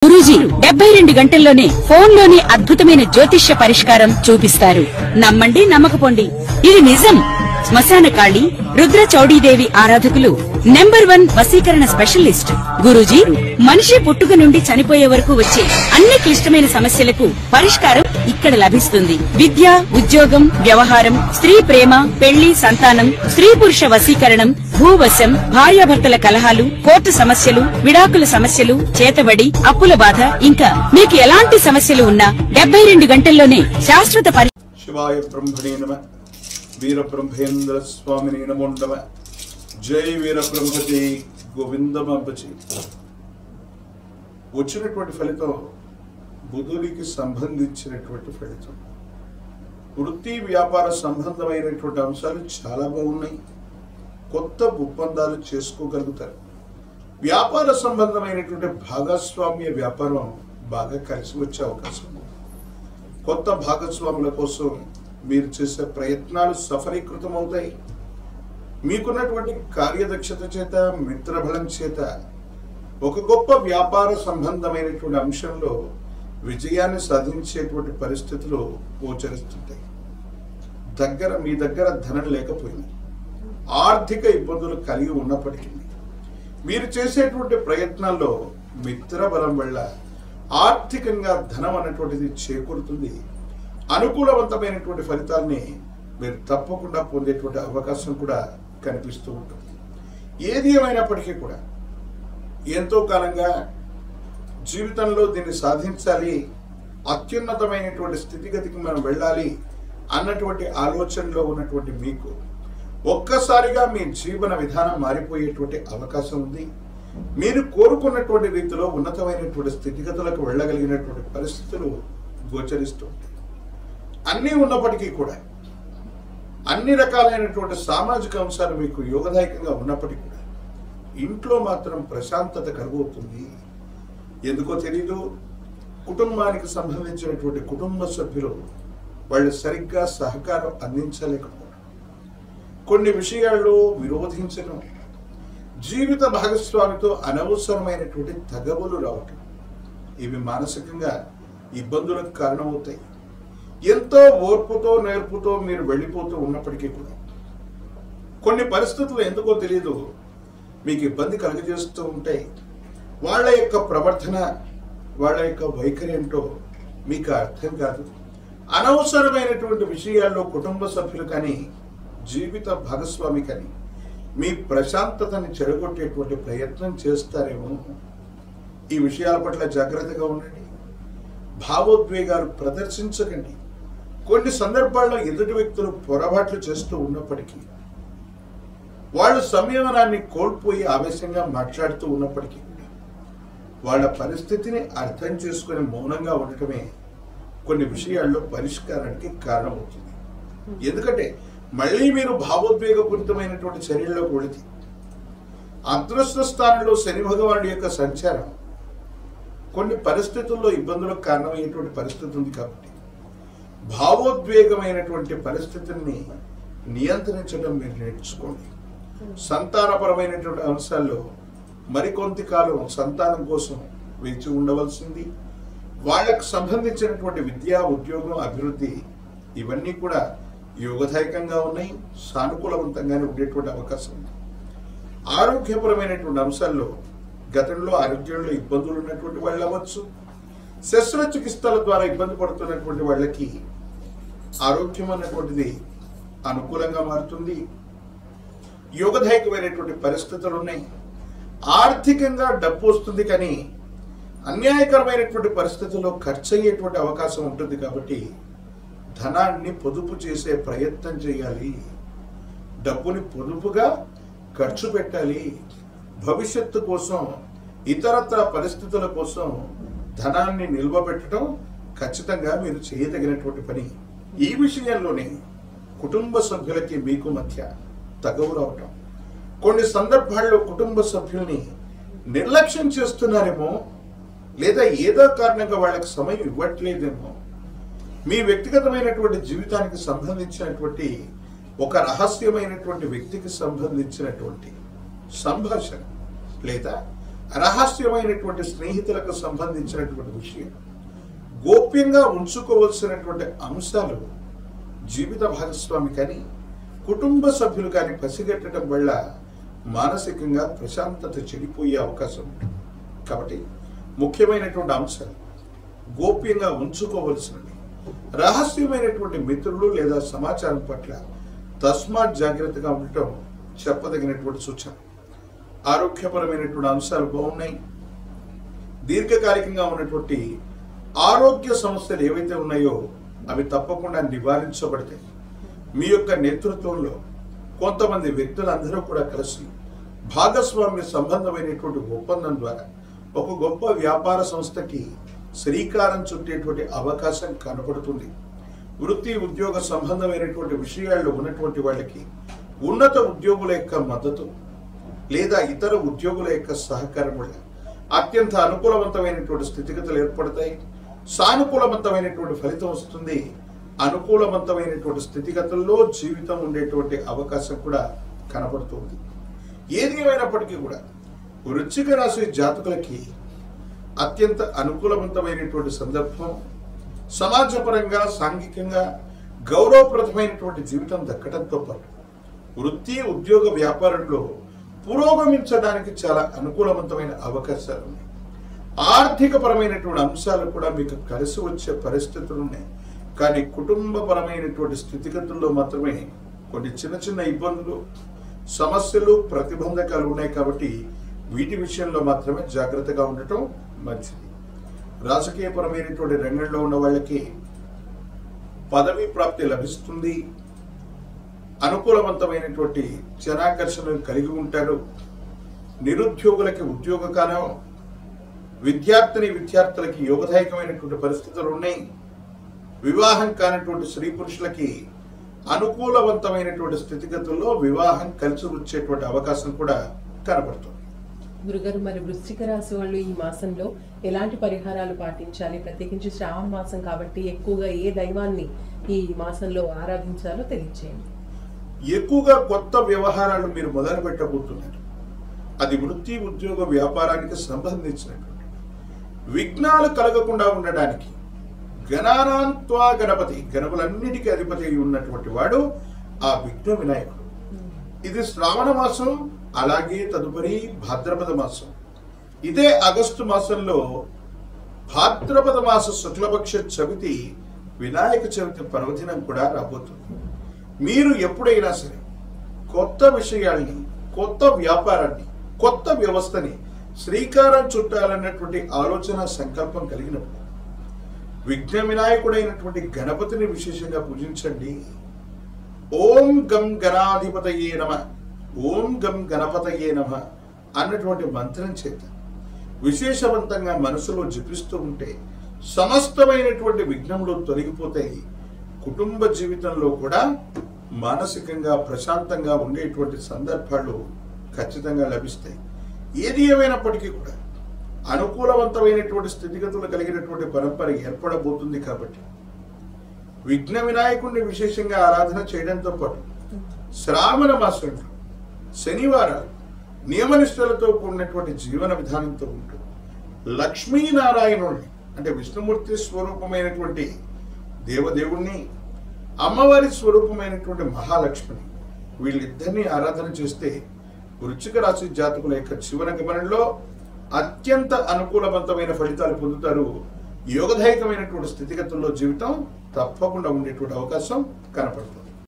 గురూజీ 72 గంటల్లోనే ఫోన్ లోని అద్భుతమైన జ్యోతిష్య పరిష్కారం చూపిస్తారు. నమ్మండి, నమ్మకపోండి, ఇది నిజం. శ్మశాన కాళి రుద్ర చౌడీదేవి ఆరాధకులు నంబర్ 1 వశీకరణ స్పెషలిస్ట్. గురూజీ మనిషి పుట్టుక నుండి చనిపోయే వరకు వచ్చే అన్ని క్లిష్టమైన సమస్యలకు పరిష్కారం ఇక్కడ లభిస్తుంది. విద్య, ఉద్యోగం, వ్యవహారం, స్త్రీ ప్రేమ, పెళ్లి, సంతానం, స్త్రీ పురుష వశీకరణం, భూవశం, భార్యాభర్తల కలహాలు, కోర్టు సమస్యలు, విడాకుల సమస్యలు, చేతబడి, అప్పుల బాధ, ఇంకా మీకు ఎలాంటి సమస్యలు ఉన్నా 72 గంటల్లోనే శాశ్వత శివాయ బ్రహ్మణే నమః. వీర బ్రహ్మేంద్ర స్వామిని నమో నమః. జై వీర బ్రహ్మజీ గోవిందమాంబజీ. వచ్చినటువంటి ఫలితం బుధుడికి సంబంధించినటువంటి ఫలితం. వృత్తి వ్యాపార సంబంధమైనటువంటి అంశాలు చాలా బాగున్నాయి. కొత్త ఒప్పందాలు చేసుకోగలుగుతారు. వ్యాపార సంబంధమైనటువంటి భాగస్వామ్య వ్యాపారం బాగా కలిసి వచ్చే అవకాశం ఉంది. కొత్త భాగస్వాముల కోసం మీరు చేసే ప్రయత్నాలు సఫలీకృతం అవుతాయి. మీకున్నటువంటి కార్యదక్షత చేత, మిత్రబలం చేత ఒక గొప్ప వ్యాపార సంబంధమైనటువంటి అంశంలో విజయాన్ని సాధించేటువంటి పరిస్థితులు గోచరిస్తుంటాయి. మీ దగ్గర ధనం లేకపోయింది, ఆర్థిక ఇబ్బందులు కలిగి ఉన్నప్పటికీ మీరు చేసేటువంటి ప్రయత్నాల్లో మిత్రబలం వల్ల ఆర్థికంగా ధనం అన్నటువంటిది చేకూరుతుంది. అనుకూలవంతమైనటువంటి ఫలితాల్ని మీరు తప్పకుండా పొందేటువంటి అవకాశం కూడా కనిపిస్తూ ఉంటుంది. ఏది ఏమైనప్పటికీ కూడా ఎంతో కాలంగా జీవితంలో దీన్ని సాధించాలి, అత్యున్నతమైనటువంటి స్థితిగతికి మనం వెళ్ళాలి అన్నటువంటి ఆలోచనలో ఉన్నటువంటి మీకు ఒక్కసారిగా మీ జీవన విధానం మారిపోయేటువంటి అవకాశం ఉంది. మీరు కోరుకున్నటువంటి రీతిలో ఉన్నతమైనటువంటి స్థితిగతులకు వెళ్ళగలిగినటువంటి పరిస్థితులు గోచరిస్తూ ఉంటాయి. అన్నీ ఉన్నప్పటికీ కూడా, అన్ని రకాలైనటువంటి సామాజిక అంశాలు మీకు యోగదాయకంగా ఉన్నప్పటికీ కూడా ఇంట్లో మాత్రం ప్రశాంతత కలుగుతుంది. ఎందుకో తెలీదు, కుటుంబానికి సంబంధించినటువంటి కుటుంబ సభ్యులు వాళ్ళు సరిగ్గా సహకారం అందించలేకపోవడం, కొన్ని విషయాల్లో విరోధించడం, జీవిత భాగస్వామితో అనవసరమైనటువంటి తగవులు రావటం, ఇవి మానసికంగా ఇబ్బందులకు కారణమవుతాయి. ఎంతో ఓర్పుతో నేర్పుతో మీరు వెళ్ళిపోతూ ఉన్నప్పటికీ కూడా కొన్ని పరిస్థితులు ఎందుకో తెలియదు మీకు ఇబ్బంది కలుగజేస్తూ ఉంటాయి. వాళ్ళ యొక్క ప్రవర్తన, వాళ్ళ యొక్క వైఖరి ఏంటో మీకు అర్థం కాదు. అనవసరమైనటువంటి విషయాల్లో కుటుంబ సభ్యులు కానీ, జీవిత భాగస్వామి కానీ మీ ప్రశాంతతని చెడగొట్టేటువంటి ప్రయత్నం చేస్తారేమో. ఈ విషయాల పట్ల జాగ్రత్తగా ఉండండి. భావోద్వేగాలు ప్రదర్శించకండి. కొన్ని సందర్భాల్లో ఎదుటి వ్యక్తులు పొరపాట్లు చేస్తూ ఉన్నప్పటికీ, వాళ్ళు సంయమనాన్ని కోల్పోయి ఆవేశంగా మాట్లాడుతూ ఉన్నప్పటికీ వాళ్ళ పరిస్థితిని అర్థం చేసుకుని మౌనంగా ఉండటమే కొన్ని విషయాల్లో పరిష్కారానికి కారణమవుతుంది. ఎందుకంటే మళ్ళీ మీరు భావోద్వేగపూరితమైనటువంటి చర్యల్లోకి వెళితే అదృష్ట స్థానంలో శని భగవానుడి యొక్క సంచారం కొన్ని పరిస్థితుల్లో ఇబ్బందులకు కారణమయ్యేటువంటి పరిస్థితి ఉంది. కాబట్టి భావోద్వేగమైనటువంటి పరిస్థితుల్ని నియంత్రించడం మీరు నేర్చుకోండి. సంతానపరమైనటువంటి అంశాల్లో మరికొంత కాలం సంతానం కోసం వేచి ఉండవలసింది. వాళ్ళకు సంబంధించినటువంటి విద్యా, ఉద్యోగం, అభివృద్ధి ఇవన్నీ కూడా యోగదాయకంగా ఉన్నాయి, సానుకూలవంతంగానే ఉండేటువంటి అవకాశం ఉంది. ఆరోగ్యపరమైనటువంటి అంశాల్లో గతంలో ఆరోగ్యంలో ఇబ్బందులు ఉన్నటువంటి వాళ్ళు అవ్వచ్చు, శస్త్రచికిత్సల ద్వారా ఇబ్బంది పడుతున్నటువంటి వాళ్ళకి ఆరోగ్యం అన్నటువంటిది అనుకూలంగా మారుతుంది. యోగదాయకమైనటువంటి పరిస్థితులు ఉన్నాయి. ఆర్థికంగా డబ్బు వస్తుంది, కానీ అన్యాయకరమైనటువంటి పరిస్థితుల్లో ఖర్చు అయ్యేటువంటి అవకాశం ఉంటుంది. కాబట్టి ధనాన్ని పొదుపు చేసే ప్రయత్నం చేయాలి. డబ్బుని పొదుపుగా ఖర్చు పెట్టాలి. భవిష్యత్తు కోసం, ఇతరత్ర పరిస్థితుల కోసం ధనాన్ని నిల్వ పెట్టడం ఖచ్చితంగా మీరు చేయదగినటువంటి పని. ఈ విషయంలోనే కుటుంబ సభ్యులకి మీకు మధ్య తగవు రావటం, కొన్ని సందర్భాల్లో కుటుంబ సభ్యుల్ని నిర్లక్ష్యం చేస్తున్నారేమో, లేదా ఏదో కారణంగా వాళ్ళకి సమయం ఇవ్వట్లేదేమో, మీ వ్యక్తిగతమైనటువంటి జీవితానికి సంబంధించినటువంటి ఒక రహస్యమైనటువంటి వ్యక్తికి సంబంధించినటువంటి సంభాషణ లేదా రహస్యమైనటువంటి స్నేహితులకు సంబంధించినటువంటి విషయం, గోప్యంగా ఉంచుకోవలసినటువంటి అంశాలు జీవిత భాగస్వామి కానీ కుటుంబ సభ్యులు కానీ పసిగట్టడం వల్ల మానసికంగా ప్రశాంతత చెడిపోయే అవకాశం ఉంటుంది. కాబట్టి ముఖ్యమైనటువంటి అంశాలు గోప్యంగా ఉంచుకోవలసినవి, రహస్యమైనటువంటి మిత్రులు లేదా సమాచారం పట్ల తస్మాత్ జాగ్రత్తగా ఉండటం చెప్పదగినటువంటి సూచన. ఆరోగ్యపరమైనటువంటి అంశాలు బాగున్నాయి. దీర్ఘకాలికంగా ఉన్నటువంటి ఆరోగ్య సమస్యలు ఏవైతే ఉన్నాయో అవి తప్పకుండా నివారించబడతాయి. మీ యొక్క నేతృత్వంలో కొంతమంది వ్యక్తులందరూ కూడా కలిసి భాగస్వామ్య సంబంధమైనటువంటి ఒప్పందం ద్వారా ఒక గొప్ప వ్యాపార సంస్థకి శ్రీకారం చుట్టేటువంటి అవకాశం కనపడుతుంది. వృత్తి ఉద్యోగ సంబంధమైనటువంటి విషయాల్లో ఉన్నటువంటి వాళ్ళకి ఉన్నత ఉద్యోగుల యొక్క మద్దతు లేదా ఇతర ఉద్యోగుల యొక్క సహకారం వల్ల అత్యంత అనుకూలవంతమైనటువంటి స్థితిగతులు ఏర్పడతాయి. సానుకూలవంతమైనటువంటి ఫలితం వస్తుంది. అనుకూలవంతమైనటువంటి స్థితిగతుల్లో జీవితం ఉండేటువంటి అవకాశం కూడా కనపడుతుంది. ఏది ఏమైనప్పటికీ కూడా వృశ్చిక రాశి జాతకులకి అత్యంత అనుకూలవంతమైనటువంటి సందర్భం. సమాజపరంగా సాంఘికంగా గౌరవప్రదమైనటువంటి జీవితం దక్కడంతో పాటు వృత్తి ఉద్యోగ వ్యాపారంలో పురోగమించడానికి చాలా అనుకూలవంతమైన అవకాశాలు ఉన్నాయి. ఆర్థిక పరమైనటువంటి అంశాలు కూడా మీకు కలిసి వచ్చే పరిస్థితులు ఉన్నాయి. కానీ కుటుంబపరమైనటువంటి స్థితిగతుల్లో మాత్రమే కొన్ని చిన్న చిన్న ఇబ్బందులు, సమస్యలు, ప్రతిబంధకాలు ఉన్నాయి. కాబట్టి వీటి విషయంలో మాత్రమే జాగ్రత్తగా ఉండటం మంచిది. రాజకీయపరమైనటువంటి రంగంలో ఉన్న వాళ్ళకి పదవి ప్రాప్తి లభిస్తుంది. అనుకూలవంతమైనటువంటి జనాకర్షణను కలిగి ఉంటారు. నిరుద్యోగులకి ఉద్యోగకాలం, విద్యార్థులకి యోగదాయకమైనటువంటి పరిస్థితులు ఉన్నాయి. వివాహం కానటువంటి స్త్రీ పురుషులకి అనుకూలవంతమైనటువంటి స్థితిగతుల్లో వివాహం కలిసి వచ్చేటువంటి అవకాశం కూడా కనబడుతుంది. గురుగారు, మరి వృశ్చిక రాశి వాళ్ళు ఈ మాసంలో ఎలాంటి పరిహారాలు పాటించాలి? ప్రత్యేకించి శ్రావణ మాసం కాబట్టి ఎక్కువగా ఏ దైవాన్ని ఈ మాసంలో ఆరాధించాలో తెలియచేయండి. ఎక్కువగా కొత్త వ్యవహారాలు మీరు మొదలు పెట్టబోతున్నారు. అది వృత్తి ఉద్యోగ వ్యాపారానికి సంబంధించినటువంటి విఘ్నాలు కలగకుండా ఉండడానికి గణానాంత్వా గణపతి, గణపలన్నిటికీ అధిపతి ఉన్నటువంటి వాడు ఆ విఘ్న వినాయకుడు. ఇది శ్రావణ మాసం, అలాగే తదుపరి భాద్రపద మాసం. ఇదే ఆగస్టు మాసంలో భాద్రపద మాస శుక్లపక్ష చవితి వినాయక చవితి పర్వదినం కూడా రాబోతుంది. మీరు ఎప్పుడైనా సరే కొత్త విషయాల్ని, కొత్త వ్యాపారాన్ని, కొత్త వ్యవస్థని శ్రీకారం చుట్టాలన్నటువంటి ఆలోచన సంకల్పం కలిగినప్పుడు విఘ్న వినాయకుడైనటువంటి గణపతిని విశేషంగా పూజించండి. ఓం గం గణాధిపతయే నమ, ఓం గం గణపతయే నమ అన్నటువంటి మంత్రం చేత విశేషవంతంగా మనసులో జపిస్తూ ఉంటే సమస్తమైనటువంటి విఘ్నములు తొలగిపోతాయి. కుటుంబ జీవితంలో కూడా మానసికంగా ప్రశాంతంగా ఉండేటువంటి సందర్భాలు ఖచ్చితంగా లభిస్తాయి. ఏది ఏమైనప్పటికీ కూడా అనుకూలవంతమైనటువంటి స్థితిగతులు కలిగినటువంటి పరంపర ఏర్పడబోతుంది. కాబట్టి విఘ్న వినాయకుడిని విశేషంగా ఆరాధన చేయడంతో పాటు శ్రావణ మాసంలో శనివారాలు నియమనిష్టలతో కూడినటువంటి జీవన విధానంతో ఉంటూ లక్ష్మీనారాయణుడిని, అంటే విష్ణుమూర్తి స్వరూపమైనటువంటి దేవదేవుణ్ణి, అమ్మవారి స్వరూపమైనటువంటి మహాలక్ష్మిని, వీళ్ళిద్దరినీ ఆరాధన చేస్తే వృశ్చిక రాశి జాతకుల యొక్క జీవన గమనంలో అత్యంత అనుకూలవంతమైన ఫలితాలు పొందుతారు. యోగదాయకమైనటువంటి స్థితిగతుల్లో జీవితం తప్పకుండా ఉండేటువంటి అవకాశం కనపడుతుంది.